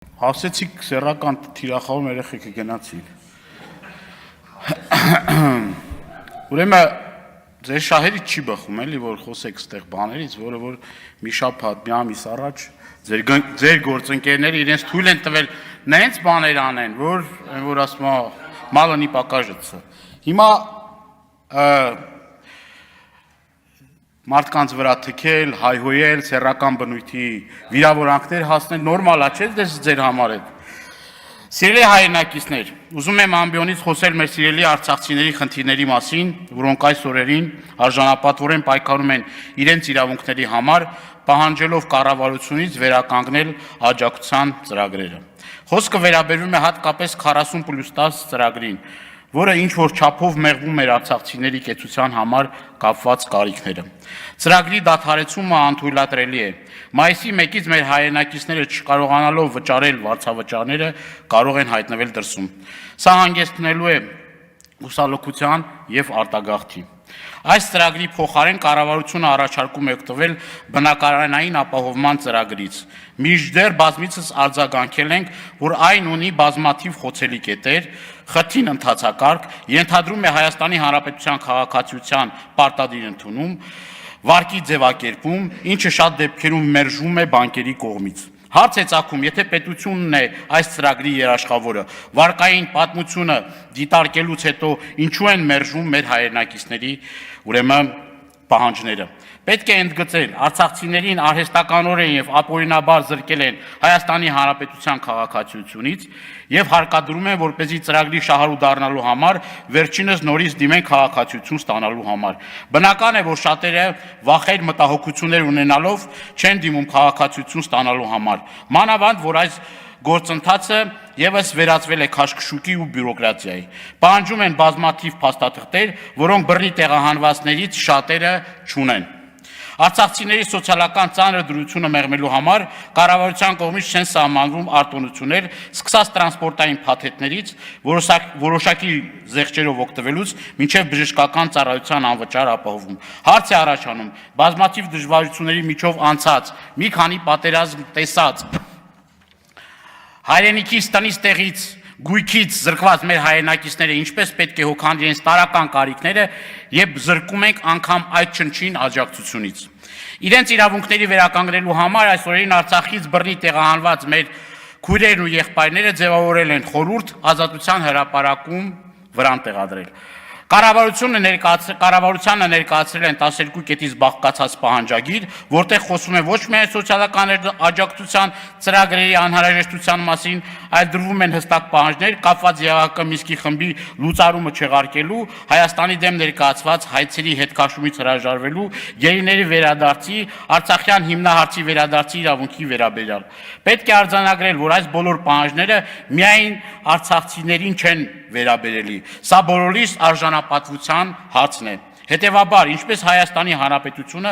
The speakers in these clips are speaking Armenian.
Ասեցիք սեռական թիրախավոր երեխեքը գնացիք։ Ուրեմն ձեր շահերից չի բխում էլի, որ խոսեք ստեղ բաներից, որը որ մի շաբաթ, մի ամիս առաջ ձեր գործընկերները իրենց թույլ են տվել նենց բաներ անեն, որ ասում է մալը նի պակաժեցը։ Հիմա մարդկանց վրա թքել, հայհոյել, սեռական բնույթի վիրավորանքներ հասնել նորմալ է, չէ՞ ձեր համար է։ Սիրելի հայրենակիցներ, ուզում եմ ամբիոնից խոսել մեր սիրելի արցախցիների խնդիրների մասին, որոնք այս օրերին արժանապատվորեն պայքարում են իրենց իրավունքների համար, պահանջելով կառավարությունից վերականգնել աջակցության ծրագրերը։ Խոսքը վերաբերում է հատկապես 40+10 ծրագրին, որը ինչ-որ չափով մեղվում էր արցախցիների կեցության համար կապված կարիքները։ Ծրագրի դադարեցումը անթույլատրելի է։ Մայիսի 1-ից մեր հայրենակիցները չկարողանալով վճարել վարձավճարները կարող են հայտնվել դրսում։ Սա հանգեցնելու է հուսալքության և արտագաղթի։ Այս ծրագրի փոխարեն կառավարությունը առաջարկում է օգտվել բնակարանային ապահովման ծրագրից։ Մինչդեռ բազմիցս արձագանքել ենք, որ այն ունի բազմաթիվ խոցելի կետեր, խթին ընթացակարգ, ենթադրում է Հայաստանի Հանրապետության քաղաքացիության պարտադիր ընդունում, վարկի ձևակերպում, ինչը շատ դեպքերում մերժվում է բանկերի կողմից։ Հարց է ծագում, եթե պետությունն է այս ծրագրի երաշխավորը, վարկային պատմությունը դիտարկելուց հետո ինչու են մերժում մեր հայրենակիցների ուրեմն պահանջները։ Պետք է ընդգծել, արցախցիներին արհեստականորեն և ապօրինաբար զրկել են Հայաստանի Հանրապետության քաղաքացիությունից և հարկադրում են, որպեսզի ծրագրի շահառու դառնալու համար վերջինս նորից դիմեն քաղաքացիություն ստանալու համար։ Բնական է, որ շատերը վախեր, մտահոգություններ ունենալով չեն դիմում քաղաքացիություն ստանալու համար, մանավանդ որ այս գործընթացը ևս վերածվել է քաշքշուկի ու բյուրոկրատիայի։ Պահանջում են բազմաթիվ փաստաթղթեր, որոնք բռնի տեղահանվածներից շատերը չունեն։ Արցախցիների սոցիալական ծանր դրությունը մեղմելու համար կառավարության կողմից չեն սահմանվում արտոնություններ, սկսած տրանսպորտային փաթեթներից, որոշակի զեղչերով օգտվելուց, մինչև բժշկական ծառայության անվճար ապահովում։ Հարց է առաջանում, բազմաթիվ դժվարությունների միջով անցած, մի քանի պատերազմ տեսած, հայրենիքից, տնից, տեղից, գույքից զրկված մեր հայրենակիցները ինչպես պետք է հոգան իրենց տարական կարիքները եւ զրկում ենք անգամ այդ չնչին աջակցությունից։ Իրենց իրավունքների վերականգնելու համար այս օրերին Արցախից բռնի տեղահանված մեր քույրերն ու եղբայրները ձևավորել են խորհուրդ ազատության հրապարակում վրան տեղադրել։ Կառավարությանը ներկայացրել են 12 կետից բաղկացած պահանջագիր, որտեղ խոսում է ոչ միայն սոցիալական աջակցության ծրագրերի անհրաժեշտության մասին, այլ դրվում են հստակ պահանջներ կապված ԵԱՀԿ Մինսկի խմբի լուծարումը չեղարկելու, Հայաստանի դեմ ներկայացված հայցերի հետքաշումից հրաժարվելու, գերիների վերադարձի, արցախյան հիմնահարցի վերադարձի իրավունքի վերաբերյալ։ Պետք է արձանագրել, որ այս բոլոր պահանջները միայն արցախցիներին չեն վերաբերելի, սա բոլորիս արժանապատվության հարցն է։ Հետևաբար, ինչպես Հայաստանի Հանրապետությունը,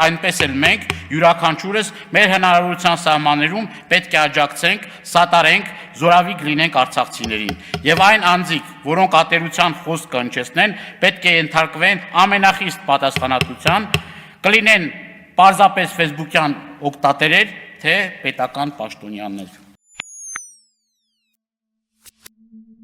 այնպես էլ մենք յուրաքանչյուրս մեր հնարավորության սահմաններում պետք է աջակցենք, սատարենք, զորավիգ լինենք արցախցիներին։ Եվ այն անձիկ, որոնք ատելության խոսքը հնչեցնեն, պետք է ենթարկվեն ամենախիստ պատասխանատվության, կլինեն պարզապես ֆեյսբուքյան օգտատերեր, թե պետական պաշտոնյաներ։